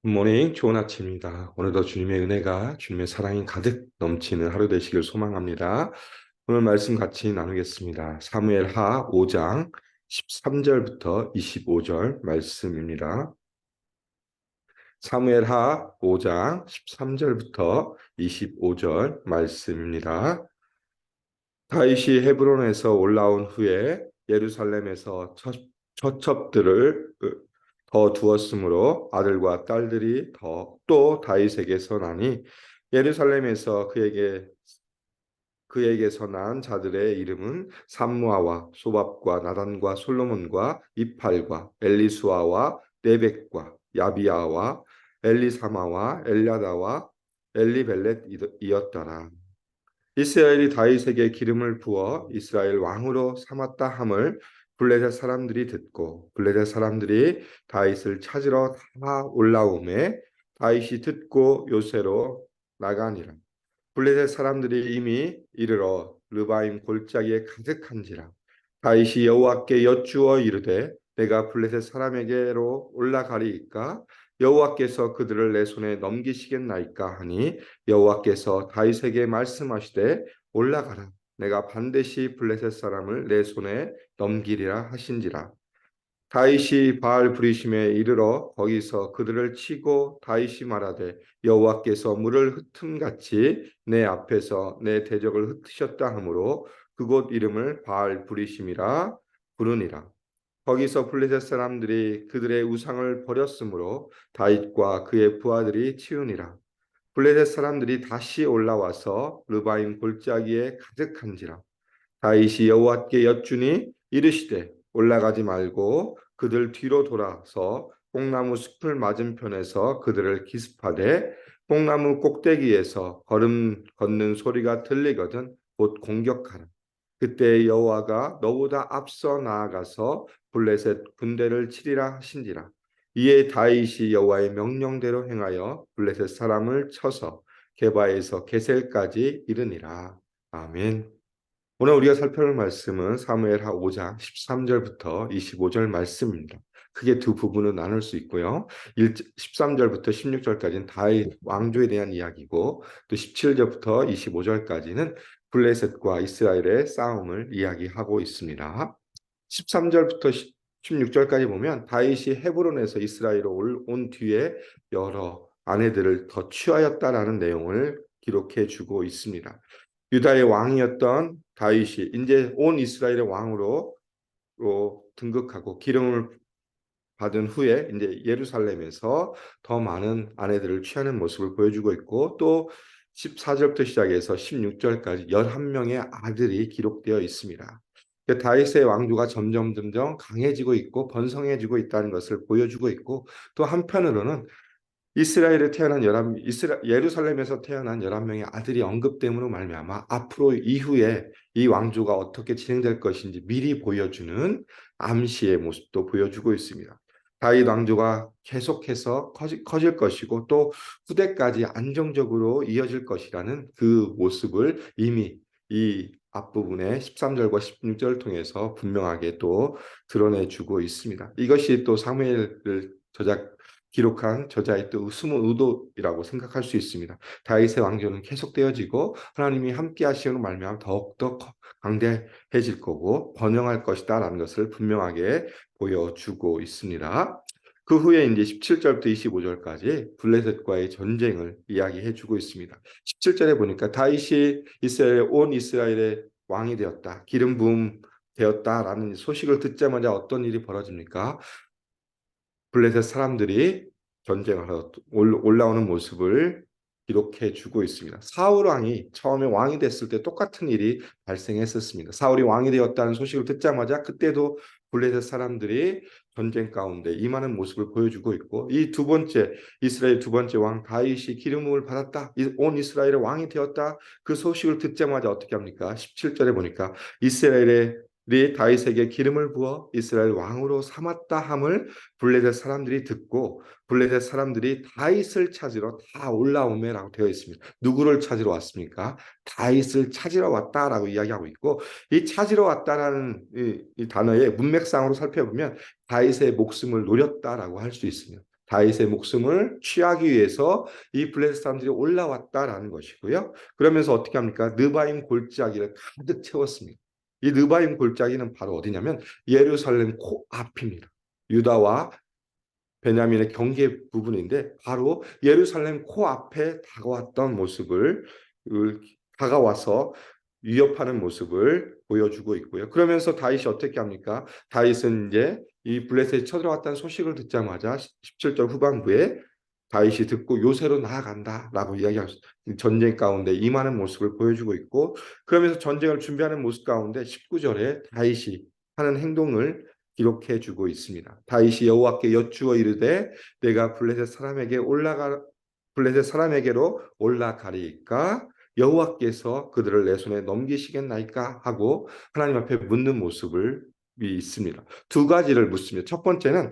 굿모닝, 좋은 아침입니다. 오늘도 주님의 은혜가, 주님의 사랑이 가득 넘치는 하루 되시길 소망합니다. 오늘 말씀 같이 나누겠습니다. 사무엘하 5장 13절부터 25절 말씀입니다. 사무엘하 5장 13절부터 25절 말씀입니다. 다윗이 헤브론에서 올라온 후에 예루살렘에서 처첩들을 더 두었으므로 아들과 딸들이 또 다윗에게서 나니 예루살렘에서 그에게서 난 자들의 이름은 삼무아와 소밥과 나단과 솔로몬과 이팔과 엘리수아와 네벡과 야비아와 엘리사마와 엘야다와 엘리벨렛이었더라. 이스라엘이 다윗에게 기름을 부어 이스라엘 왕으로 삼았다 함을 블레셋 사람들이 듣고 블레셋 사람들이 다윗을 찾으러 다 올라오매 다윗이 듣고 요새로 나가니라. 블레셋 사람들이 이미 이르러 르바임 골짜기에 가득한지라. 다윗이 여호와께 여쭈어 이르되 내가 블레셋 사람에게로 올라가리이까 여호와께서 그들을 내 손에 넘기시겠나이까 하니 여호와께서 다윗에게 말씀하시되 올라가라 내가 반드시 블레셋 사람을 내 손에 넘기리라 하신지라. 다윗이 바알 브리심에 이르러 거기서 그들을 치고 다윗이 말하되 여호와께서 물을 흩음같이 내 앞에서 내 대적을 흩으셨다 하므로 그곳 이름을 바알 브리심이라 부르니라. 거기서 블레셋 사람들이 그들의 우상을 버렸으므로 다윗과 그의 부하들이 치우니라. 블레셋 사람들이 다시 올라와서 르바임 골짜기에 가득한지라. 다윗이 여호와께 여쭈니 이르시되 올라가지 말고 그들 뒤로 돌아서 뽕나무 숲을 맞은편에서 그들을 기습하되 뽕나무 꼭대기에서 걸음 걷는 소리가 들리거든 곧 공격하라. 그때 여호와가 너보다 앞서 나아가서 블레셋 군대를 치리라 하신지라. 이에 다윗이 여호와의 명령대로 행하여 블레셋 사람을 쳐서 게바에서 게셀까지 이르니라. 아멘. 오늘 우리가 살펴볼 말씀은 사무엘하 5장 13절부터 25절 말씀입니다. 크게 두 부분으로 나눌 수 있고요. 13절부터 16절까지는 다윗 왕조에 대한 이야기고 또 17절부터 25절까지는 블레셋과 이스라엘의 싸움을 이야기하고 있습니다. 13절부터 16절까지 보면 다윗이 헤브론에서 이스라엘로 온 뒤에 여러 아내들을 더 취하였다라는 내용을 기록해 주고 있습니다. 유다의 왕이었던 다윗이 이제 온 이스라엘의 왕으로 등극하고 기름을 받은 후에 이제 예루살렘에서 더 많은 아내들을 취하는 모습을 보여주고 있고 또 14절부터 시작해서 16절까지 11명의 아들이 기록되어 있습니다. 다윗의 왕조가 점점 강해지고 있고 번성해지고 있다는 것을 보여주고 있고 또 한편으로는 예루살렘에서 태어난 11명의 아들이 언급됨으로 말미암아 앞으로 이후에 이 왕조가 어떻게 진행될 것인지 미리 보여주는 암시의 모습도 보여주고 있습니다. 다윗 왕조가 계속해서 커질 것이고 또 후대까지 안정적으로 이어질 것이라는 그 모습을 이미 이 앞부분의 13절과 16절을 통해서 분명하게 또 드러내주고 있습니다. 이것이 또 사무엘을 기록한 저자의 또 숨은 의도이라고 생각할 수 있습니다. 다윗의 왕조는 계속되어지고 하나님이 함께 하시는 말미암아 더욱더 강대해질 거고 번영할 것이다라는 것을 분명하게 보여주고 있습니다. 그 후에 이제 17절부터 25절까지 블레셋과의 전쟁을 이야기해 주고 있습니다. 17절에 보니까 다윗이 온 이스라엘의 왕이 되었다. 기름 부음 되었다라는 소식을 듣자마자 어떤 일이 벌어집니까? 블레셋 사람들이 전쟁하러 올라오는 모습을 기록해 주고 있습니다. 사울 왕이 처음에 왕이 됐을 때 똑같은 일이 발생했었습니다. 사울이 왕이 되었다는 소식을 듣자마자 그때도 블레셋 사람들이 전쟁 가운데 임하는 모습을 보여주고 있고 이 두 번째 이스라엘 두 번째 왕 다윗이 기름을 받았다. 온 이스라엘의 왕이 되었다. 그 소식을 듣자마자 어떻게 합니까? 17절에 보니까 이스라엘의 다윗에게 기름을 부어 이스라엘 왕으로 삼았다 함을 블레셋 사람들이 듣고 블레셋 사람들이 다윗을 찾으러 다 올라오매라고 되어 있습니다. 누구를 찾으러 왔습니까? 다윗을 찾으러 왔다라고 이야기하고 있고 이 찾으러 왔다라는 이 단어의 문맥상으로 살펴보면 다윗의 목숨을 노렸다라고 할 수 있습니다. 다윗의 목숨을 취하기 위해서 이 블레셋 사람들이 올라왔다라는 것이고요. 그러면서 어떻게 합니까? 느바임 골짜기를 가득 채웠습니다. 이 느바임 골짜기는 바로 어디냐면 예루살렘 코앞입니다. 유다와 베냐민의 경계 부분인데 바로 예루살렘 코앞에 다가왔던 모습을 다가와서 위협하는 모습을 보여주고 있고요. 그러면서 다윗이 어떻게 합니까? 다윗은 이제 이 블레셋이 쳐들어왔다는 소식을 듣자마자 17절 후반부에 다윗이 듣고 요새로 나아간다라고 이야기하고 전쟁 가운데 임하는 모습을 보여주고 있고, 그러면서 전쟁을 준비하는 모습 가운데 19절에 다윗이 하는 행동을 기록해 주고 있습니다. 다윗이 여호와께 여쭈어 이르되 내가 블레셋 사람에게로 올라가리이까 여호와께서 그들을 내 손에 넘기시겠나이까 하고 하나님 앞에 묻는 모습을 있습니다. 두 가지를 묻습니다. 첫 번째는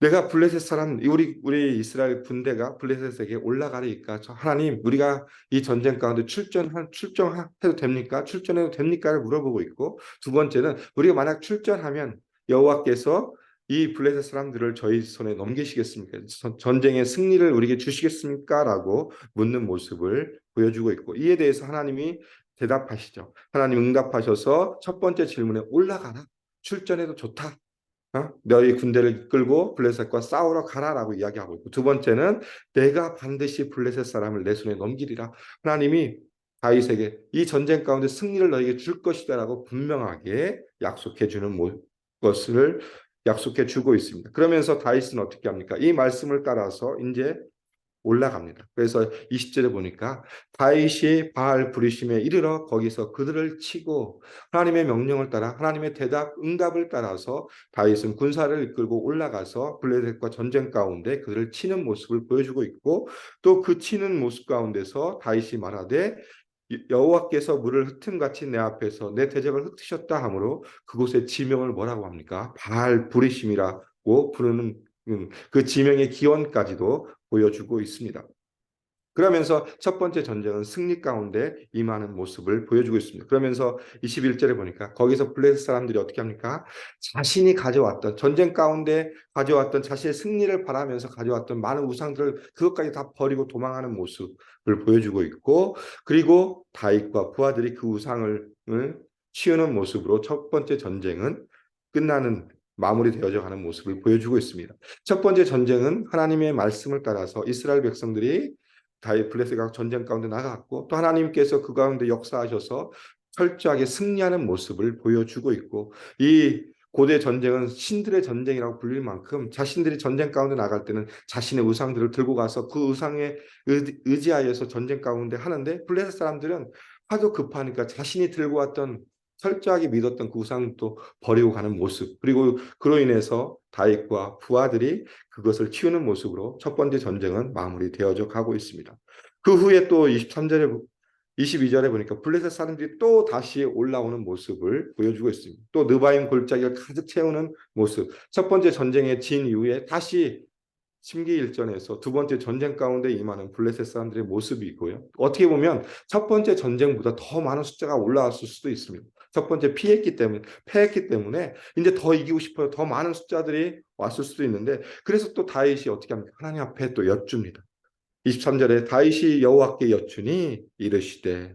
내가 블레셋 사람 우리 이스라엘 군대가 블레셋에게 올라가리까 하나님 우리가 이 전쟁 가운데 출전해도 됩니까? 출전해도 됩니까를 물어보고 있고, 두 번째는 우리가 만약 출전하면 여호와께서 이 블레셋 사람들을 저희 손에 넘기시겠습니까? 전쟁의 승리를 우리에게 주시겠습니까? 라고 묻는 모습을 보여주고 있고, 이에 대해서 하나님이 대답하시죠. 하나님 응답하셔서 첫 번째 질문에 올라가라. 출전해도 좋다. 너희 군대를 이끌고 블레셋과 싸우러 가라라고 이야기하고 있고, 두 번째는 내가 반드시 블레셋 사람을 내 손에 넘기리라. 하나님이 다윗에게 이 전쟁 가운데 승리를 너에게 줄 것이다라고 분명하게 약속해 주는 것을 약속해 주고 있습니다. 그러면서 다윗은 어떻게 합니까? 이 말씀을 따라서 이제 올라갑니다. 그래서 20절에 보니까 다윗이 바알 브리심에 이르러 거기서 그들을 치고, 하나님의 명령을 따라 하나님의 응답을 따라서 다윗은 군사를 이끌고 올라가서 블레셋과 전쟁 가운데 그들을 치는 모습을 보여주고 있고, 또 그 치는 모습 가운데서 다윗이 말하되 여호와께서 물을 흩음같이 내 앞에서 내 대적을 흩으셨다 하므로 그곳의 지명을 뭐라고 합니까? 바알 브리심이라고 부르는 그 지명의 기원까지도 보여주고 있습니다. 그러면서 첫 번째 전쟁은 승리 가운데 임하는 모습을 보여주고 있습니다. 그러면서 21절에 보니까 거기서 블레셋 사람들이 어떻게 합니까? 자신이 가져왔던 전쟁 가운데 가져왔던 자신의 승리를 바라면서 가져왔던 많은 우상들을 그것까지 다 버리고 도망하는 모습을 보여주고 있고, 그리고 다윗과 부하들이 그 우상을 치우는 모습으로 첫 번째 전쟁은 끝나는 마무리되어져 가는 모습을 보여주고 있습니다. 첫 번째 전쟁은 하나님의 말씀을 따라서 이스라엘 백성들이 다윗 블레셋과 전쟁 가운데 나갔고, 또 하나님께서 그 가운데 역사하셔서 철저하게 승리하는 모습을 보여주고 있고, 이 고대 전쟁은 신들의 전쟁이라고 불릴 만큼 자신들이 전쟁 가운데 나갈 때는 자신의 우상들을 들고 가서 그 우상에 의지하여서 전쟁 가운데 하는데, 블레셋 사람들은 하도 급하니까 자신이 들고 왔던 철저하게 믿었던 그 우상도 버리고 가는 모습, 그리고 그로 인해서 다윗과 부하들이 그것을 치우는 모습으로 첫 번째 전쟁은 마무리되어져 가고 있습니다. 그 후에 또 22절에 보니까 블레셋 사람들이 또 다시 올라오는 모습을 보여주고 있습니다. 또 느바임 골짜기를 가득 채우는 모습. 첫 번째 전쟁에 진 이후에 다시 심기일전에서 두 번째 전쟁 가운데 임하는 블레셋 사람들의 모습이고요. 어떻게 보면 첫 번째 전쟁보다 더 많은 숫자가 올라왔을 수도 있습니다. 첫 번째 패했기 때문에 이제 더 이기고 싶어요. 더 많은 숫자들이 왔을 수도 있는데, 그래서 또 다윗이 어떻게 합니까? 하나님 앞에 또 여쭙니다. 23절에 다윗이 여호와께 여쭈니 이르시되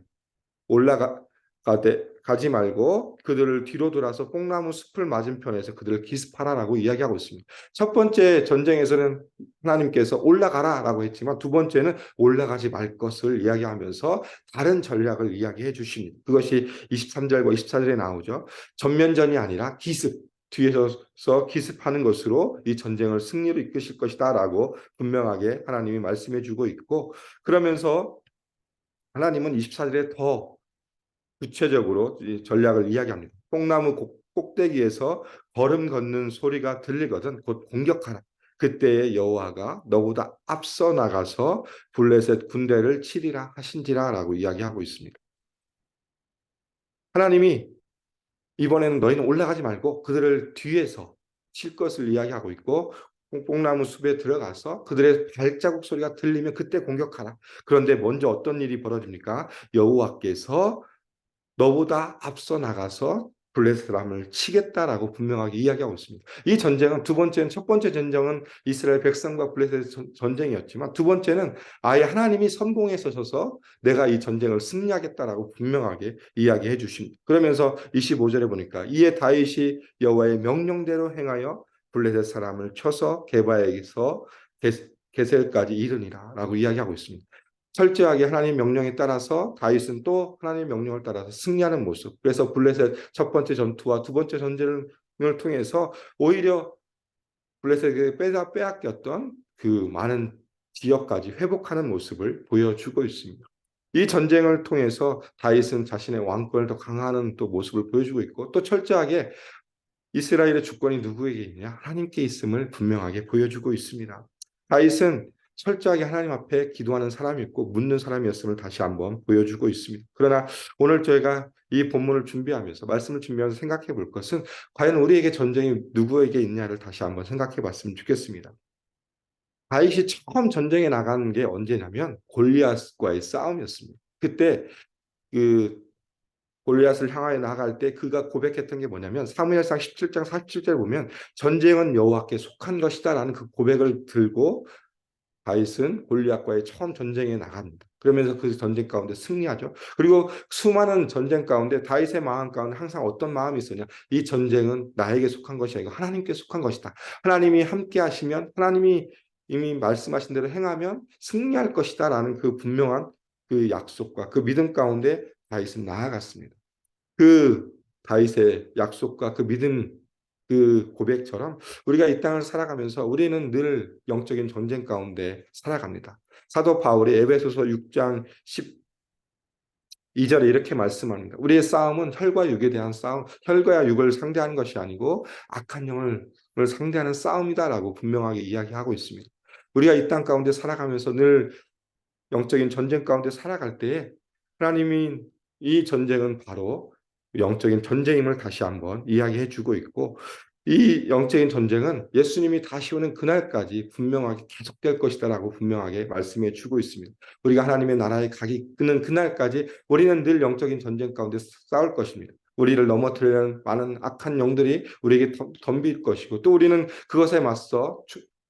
가지 말고 그들을 뒤로 돌아서 뽕나무 숲을 맞은편에서 그들을 기습하라라고 이야기하고 있습니다. 첫 번째 전쟁에서는 하나님께서 올라가라라고 했지만, 두 번째는 올라가지 말 것을 이야기하면서 다른 전략을 이야기해 주십니다. 그것이 23절과 24절에 나오죠. 전면전이 아니라 뒤에서 기습하는 것으로 이 전쟁을 승리로 이끄실 것이다라고 분명하게 하나님이 말씀해 주고 있고, 그러면서 하나님은 24절에 더 구체적으로 이 전략을 이야기합니다. 뽕나무 꼭대기에서 걸음 걷는 소리가 들리거든 곧 공격하라. 그때에 여호와가 너보다 앞서 나가서 블레셋 군대를 치리라 하신지라라고 이야기하고 있습니다. 하나님이 이번에는 너희는 올라가지 말고 그들을 뒤에서 칠 것을 이야기하고 있고, 뽕나무 숲에 들어가서 그들의 발자국 소리가 들리면 그때 공격하라. 그런데 먼저 어떤 일이 벌어집니까? 여호와께서 너보다 앞서 나가서 블레셋 사람을 치겠다라고 분명하게 이야기하고 있습니다. 이 전쟁은 첫 번째 전쟁은 이스라엘 백성과 블레셋 전쟁이었지만, 두 번째는 아예 하나님이 선봉에 서셔서 내가 이 전쟁을 승리하겠다라고 분명하게 이야기해 주십니다. 그러면서 25절에 보니까 이에 다윗이 여호와의 명령대로 행하여 블레셋 사람을 쳐서 게바에서 게셀까지 이르니라라고 이야기하고 있습니다. 철저하게 하나님 명령에 따라서 다윗은 또 하나님 명령을 따라서 승리하는 모습. 그래서 블레셋 첫 번째 전투와 두 번째 전쟁을 통해서 오히려 블레셋에게 빼앗겼던 그 많은 지역까지 회복하는 모습을 보여주고 있습니다. 이 전쟁을 통해서 다윗은 자신의 왕권을 더 강화하는 또 모습을 보여주고 있고 또 철저하게 이스라엘의 주권이 누구에게 있냐? 하나님께 있음을 분명하게 보여주고 있습니다. 다윗은 철저하게 하나님 앞에 기도하는 사람이었고 묻는 사람이었음을 다시 한번 보여주고 있습니다. 그러나 오늘 저희가 이 본문을 준비하면서 말씀을 준비하면서 생각해 볼 것은 과연 우리에게 전쟁이 누구에게 있냐를 다시 한번 생각해 봤으면 좋겠습니다. 다윗이 처음 전쟁에 나가는 게 언제냐면 골리앗과의 싸움이었습니다. 그때 그 골리앗을 향하여 나갈 때 그가 고백했던 게 뭐냐면 사무엘상 17장 47절에 보면 전쟁은 여호와께 속한 것이다라는 그 고백을 들고 다윗은 골리앗과의 처음 전쟁에 나갑니다. 그러면서 그 전쟁 가운데 승리하죠. 그리고 수많은 전쟁 가운데 다윗의 마음 가운데 항상 어떤 마음이 있었냐? 이 전쟁은 나에게 속한 것이 아니고 하나님께 속한 것이다. 하나님이 함께 하시면 하나님이 이미 말씀하신 대로 행하면 승리할 것이다라는 그 분명한 그 약속과 그 믿음 가운데 다윗은 나아갔습니다. 그 다윗의 약속과 그 믿음 그 고백처럼 우리가 이 땅을 살아가면서 우리는 늘 영적인 전쟁 가운데 살아갑니다. 사도 바울이 에베소서 6장 12절에 이렇게 말씀합니다. 우리의 싸움은 혈과 육에 대한 싸움, 혈과 육을 상대하는 것이 아니고 악한 영을 상대하는 싸움이다라고 분명하게 이야기하고 있습니다. 우리가 이 땅 가운데 살아가면서 늘 영적인 전쟁 가운데 살아갈 때에 하나님이 이 전쟁은 바로 영적인 전쟁임을 다시 한번 이야기해 주고 있고 이 영적인 전쟁은 예수님이 다시 오는 그날까지 분명하게 계속될 것이다라고 분명하게 말씀해 주고 있습니다. 우리가 하나님의 나라에 가기 끄는 그날까지 우리는 늘 영적인 전쟁 가운데 싸울 것입니다. 우리를 넘어뜨리는 많은 악한 영들이 우리에게 덤빌 것이고 또 우리는 그것에 맞서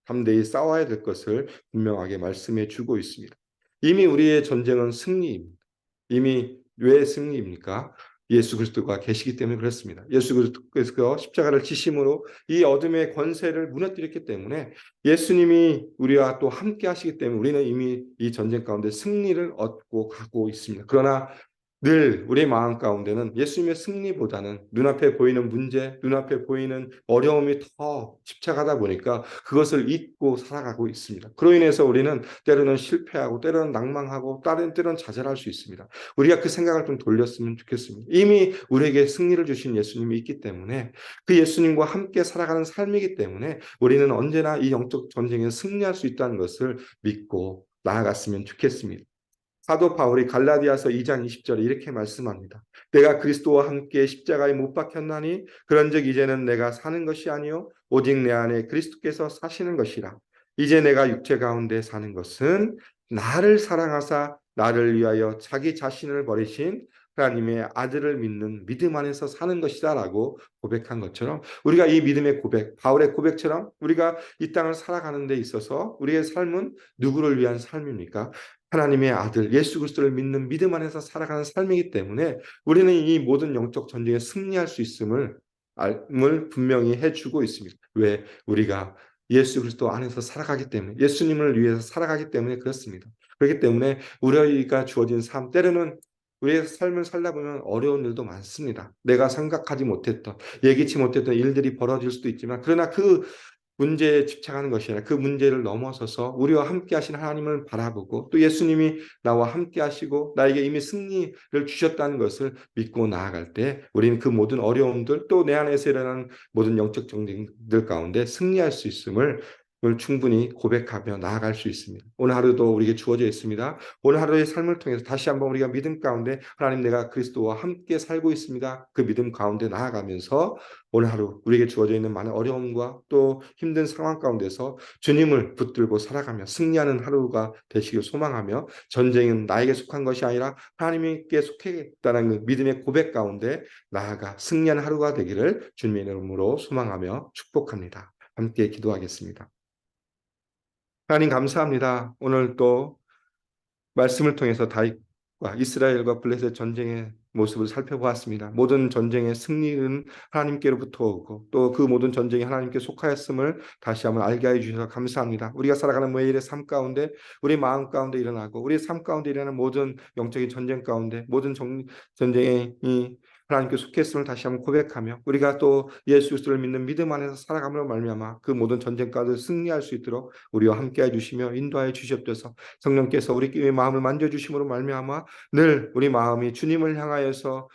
담대히 싸워야 될 것을 분명하게 말씀해 주고 있습니다. 이미 우리의 전쟁은 승리입니다. 이미 왜 승리입니까? 예수 그리스도가 계시기 때문에 그렇습니다. 예수 그리스도께서 십자가를 지심으로 이 어둠의 권세를 무너뜨렸기 때문에 예수님이 우리와 또 함께 하시기 때문에 우리는 이미 이 전쟁 가운데 승리를 얻고 가고 있습니다. 그러나 늘 우리의 마음 가운데는 예수님의 승리보다는 눈앞에 보이는 문제, 눈앞에 보이는 어려움이 더 집착하다 보니까 그것을 잊고 살아가고 있습니다. 그로 인해서 우리는 때로는 실패하고 때로는 낭망하고 때로는 좌절할 수 있습니다. 우리가 그 생각을 좀 돌렸으면 좋겠습니다. 이미 우리에게 승리를 주신 예수님이 있기 때문에 그 예수님과 함께 살아가는 삶이기 때문에 우리는 언제나 이 영적 전쟁에 승리할 수 있다는 것을 믿고 나아갔으면 좋겠습니다. 사도 바울이 갈라디아서 2장 20절에 이렇게 말씀합니다. 내가 그리스도와 함께 십자가에 못 박혔나니 그런즉 이제는 내가 사는 것이 아니요 오직 내 안에 그리스도께서 사시는 것이라. 이제 내가 육체 가운데 사는 것은 나를 사랑하사 나를 위하여 자기 자신을 버리신 하나님의 아들을 믿는 믿음 안에서 사는 것이다라고 고백한 것처럼 우리가 이 믿음의 고백, 바울의 고백처럼 우리가 이 땅을 살아가는 데 있어서 우리의 삶은 누구를 위한 삶입니까? 하나님의 아들 예수 그리스도를 믿는 믿음 안에서 살아가는 삶이기 때문에 우리는 이 모든 영적 전쟁에 승리할 수 있음을 분명히 해주고 있습니다. 왜? 우리가 예수 그리스도 안에서 살아가기 때문에 예수님을 위해서 살아가기 때문에 그렇습니다. 그렇기 때문에 우리가 주어진 삶 때로는 우리의 삶을 살다 보면 어려운 일도 많습니다. 내가 생각하지 못했던 예기치 못했던 일들이 벌어질 수도 있지만 그러나 그 문제에 집착하는 것이 아니라 그 문제를 넘어서서 우리와 함께 하신 하나님을 바라보고 또 예수님이 나와 함께 하시고 나에게 이미 승리를 주셨다는 것을 믿고 나아갈 때 우리는 그 모든 어려움들 또 내 안에서 일어나는 모든 영적 전쟁들 가운데 승리할 수 있음을 충분히 고백하며 나아갈 수 있습니다. 오늘 하루도 우리에게 주어져 있습니다. 오늘 하루의 삶을 통해서 다시 한번 우리가 믿음 가운데 하나님 내가 그리스도와 함께 살고 있습니다. 그 믿음 가운데 나아가면서 오늘 하루 우리에게 주어져 있는 많은 어려움과 또 힘든 상황 가운데서 주님을 붙들고 살아가며 승리하는 하루가 되시길 소망하며 전쟁은 나에게 속한 것이 아니라 하나님께 속했다는 그 믿음의 고백 가운데 나아가 승리하는 하루가 되기를 주님의 이름으로 소망하며 축복합니다. 함께 기도하겠습니다. 하나님 감사합니다. 오늘 또 말씀을 통해서 블레셋과 이스라엘과 블레셋 전쟁의 모습을 살펴보았습니다. 모든 전쟁의 승리는 하나님께로부터 오고 또 그 모든 전쟁이 하나님께 속하였음을 다시 한번 알게 해주셔서 감사합니다. 우리가 살아가는 매일의 삶 가운데 우리 마음 가운데 일어나고 우리 삶 가운데 일어나는 모든 영적인 전쟁 가운데 모든 전쟁이 하나님께 속했음을 다시 한번 고백하며 우리가 또 예수 그리스도를 믿는 믿음 안에서 살아감으로 말미암아 그 모든 전쟁 가운데 승리할 수 있도록 우리와 함께해 주시며 인도하여 주시옵소서. 성령께서 우리의 마음을 만져주심으로 말미암아 늘 우리 마음이 주님을 향하여서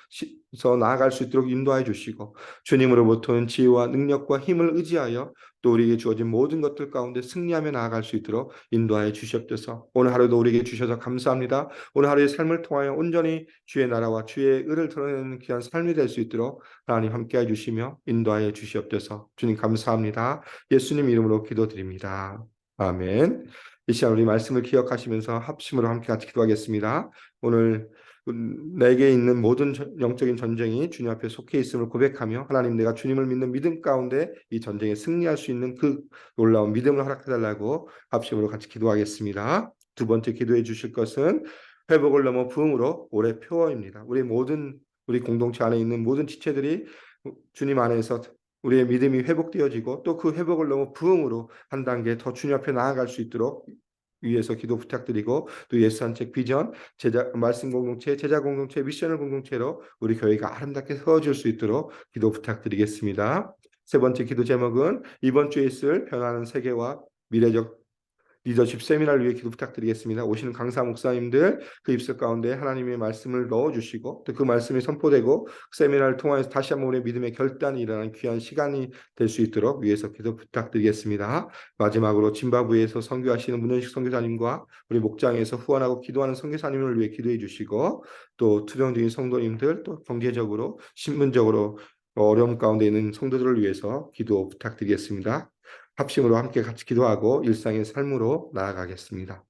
나아갈 수 있도록 인도하여 주시고 주님으로부터는 지혜와 능력과 힘을 의지하여 또 우리에게 주어진 모든 것들 가운데 승리하며 나아갈 수 있도록 인도하여 주시옵소서. 오늘 하루도 우리에게 주셔서 감사합니다. 오늘 하루의 삶을 통하여 온전히 주의 나라와 주의 의를 드러내는 귀한 삶이 될 수 있도록 하나님 함께해 주시며 인도하여 주시옵소서. 주님 감사합니다. 예수님 이름으로 기도드립니다. 아멘. 이 시간 우리 말씀을 기억하시면서 합심으로 함께 같이 기도하겠습니다. 오늘 내게 있는 모든 영적인 전쟁이 주님 앞에 속해 있음을 고백하며 하나님 내가 주님을 믿는 믿음 가운데 이 전쟁에 승리할 수 있는 그 놀라운 믿음을 허락해달라고 합심으로 같이 기도하겠습니다. 두 번째 기도해 주실 것은 회복을 넘어 부흥으로 올해 표어입니다. 우리 공동체 안에 있는 모든 지체들이 주님 안에서 우리의 믿음이 회복되어지고 또 그 회복을 넘어 부흥으로 한 단계 더 주님 앞에 나아갈 수 있도록 위에서 기도 부탁드리고 또 예수 산책 비전 제자 말씀 공동체 제자 공동체 미션을 공동체로 우리 교회가 아름답게 세워질 수 있도록 기도 부탁드리겠습니다. 세 번째 기도 제목은 이번 주에 있을 변화하는 세계와 미래적 리더십 세미나를 위해 기도 부탁드리겠습니다. 오시는 강사 목사님들 그 입술 가운데 하나님의 말씀을 넣어주시고 또 그 말씀이 선포되고 그 세미나를 통해서 다시 한번 우리의 믿음의 결단이 일어나는 귀한 시간이 될 수 있도록 위해서 기도 부탁드리겠습니다. 마지막으로 짐바브웨에서 선교하시는 문현식 선교사님과 우리 목장에서 후원하고 기도하는 선교사님을 위해 기도해 주시고 또 투병 중인 성도님들 또 경제적으로 신분적으로 어려움 가운데 있는 성도들을 위해서 기도 부탁드리겠습니다. 합심으로 함께 같이 기도하고 일상의 삶으로 나아가겠습니다.